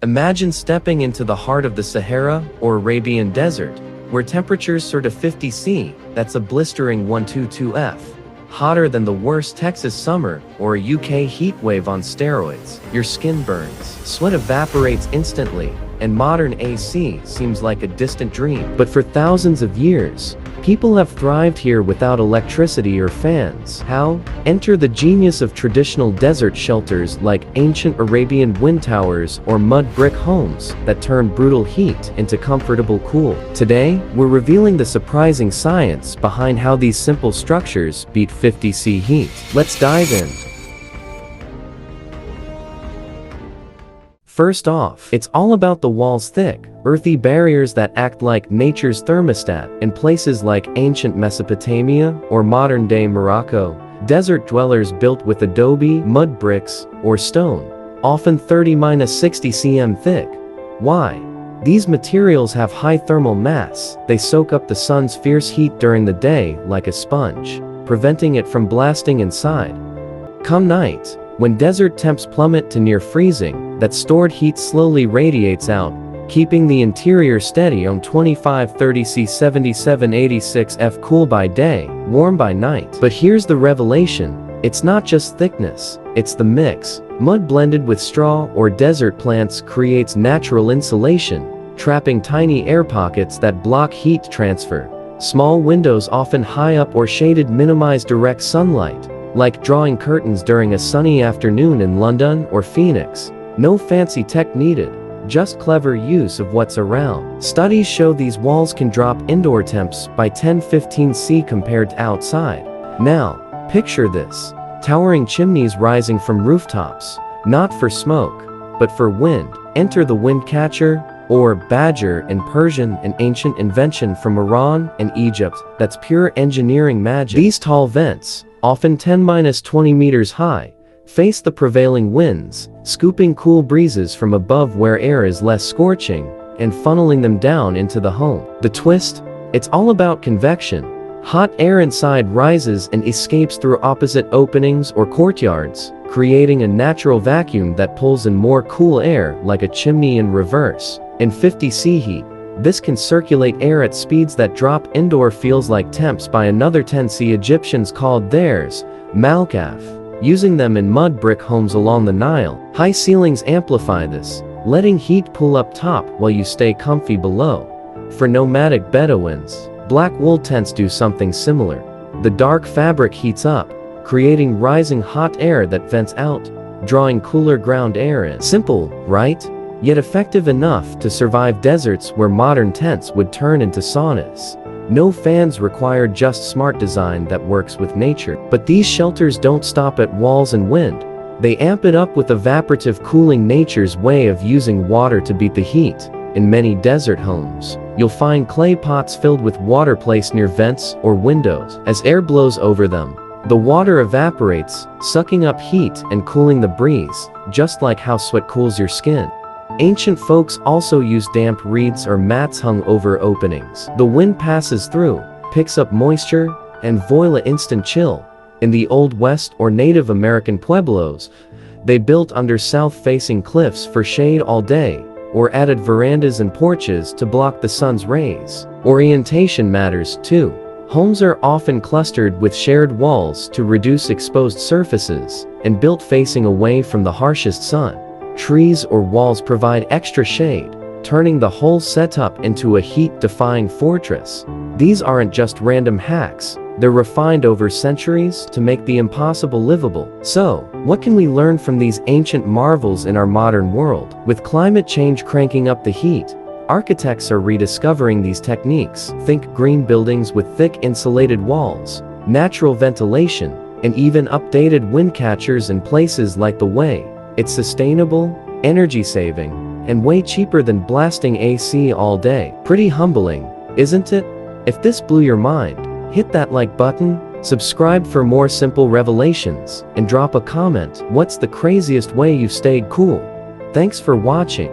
Imagine stepping into the heart of the Sahara or Arabian Desert, where temperatures soar to 50 C, that's a blistering 122 F. Hotter than the worst Texas summer or a UK heat wave on steroids. Your skin burns, sweat evaporates instantly, and modern AC seems like a distant dream. But for thousands of years, people have thrived here without electricity or fans. How? Enter the genius of traditional desert shelters like ancient Arabian wind towers or mud brick homes that turn brutal heat into comfortable cool. Today, we're revealing the surprising science behind how these simple structures beat 50 C heat. Let's dive in. First off, it's all about the walls' thick, earthy barriers that act like nature's thermostat. In places like ancient Mesopotamia or modern-day Morocco, desert dwellers built with adobe, mud bricks, or stone, often 30–60 cm thick. Why? These materials have high thermal mass. They soak up the sun's fierce heat during the day like a sponge, preventing it from blasting inside. Come night, when desert temps plummet to near freezing, that stored heat slowly radiates out, keeping the interior steady on 25–30 C 77–86 F, cool by day, warm by night. But here's the revelation: it's not just thickness, it's the mix. Mud blended with straw or desert plants creates natural insulation, trapping tiny air pockets that block heat transfer. Small windows, often high up or shaded, minimize direct sunlight, like drawing curtains during a sunny afternoon in London or Phoenix. No fancy tech needed, just clever use of what's around. Studies show these walls can drop indoor temps by 10–15 C compared to outside. Now, picture this: towering chimneys rising from rooftops, not for smoke, but for wind. Enter the wind catcher, or badger in Persian, an ancient invention from Iran and Egypt that's pure engineering magic. These tall vents, often 10–20 meters high, face the prevailing winds, scooping cool breezes from above where air is less scorching, and funneling them down into the home. The twist? It's all about convection. Hot air inside rises and escapes through opposite openings or courtyards, creating a natural vacuum that pulls in more cool air, like a chimney in reverse. In 50 C heat, this can circulate air at speeds that drop indoor feels like temps by another 10 C. Egyptians called theirs malkaf, using them in mud brick homes along the Nile. High ceilings amplify this, letting heat pool up top while you stay comfy below. For nomadic Bedouins, black wool tents do something similar. The dark fabric heats up, creating rising hot air that vents out, drawing cooler ground air in. Simple, right? Yet effective enough to survive deserts where modern tents would turn into saunas. No fans required, just smart design that works with nature. But these shelters don't stop at walls and wind. They amp it up with evaporative cooling, nature's way of using water to beat the heat. In many desert homes, you'll find clay pots filled with water placed near vents or windows. As air blows over them, the water evaporates, sucking up heat and cooling the breeze, just like how sweat cools your skin. Ancient folks also used damp reeds or mats hung over openings. The wind passes through, picks up moisture, and voila, instant chill. In the Old West or Native American pueblos, they built under south-facing cliffs for shade all day, or added verandas and porches to block the sun's rays. Orientation matters too. Homes are often clustered with shared walls to reduce exposed surfaces, and built facing away from the harshest sun. Trees or walls provide extra shade, turning the whole setup into a heat-defying fortress. These aren't just random hacks, they're refined over centuries to make the impossible livable. So, what can we learn from these ancient marvels in our modern world? With climate change cranking up the heat, architects are rediscovering these techniques. Think green buildings with thick insulated walls, natural ventilation, and even updated wind catchers in places like the Way. It's sustainable, energy-saving, and way cheaper than blasting AC all day. Pretty humbling, isn't it? If this blew your mind, hit that like button, subscribe for more simple revelations, and drop a comment. What's the craziest way you've stayed cool? Thanks for watching.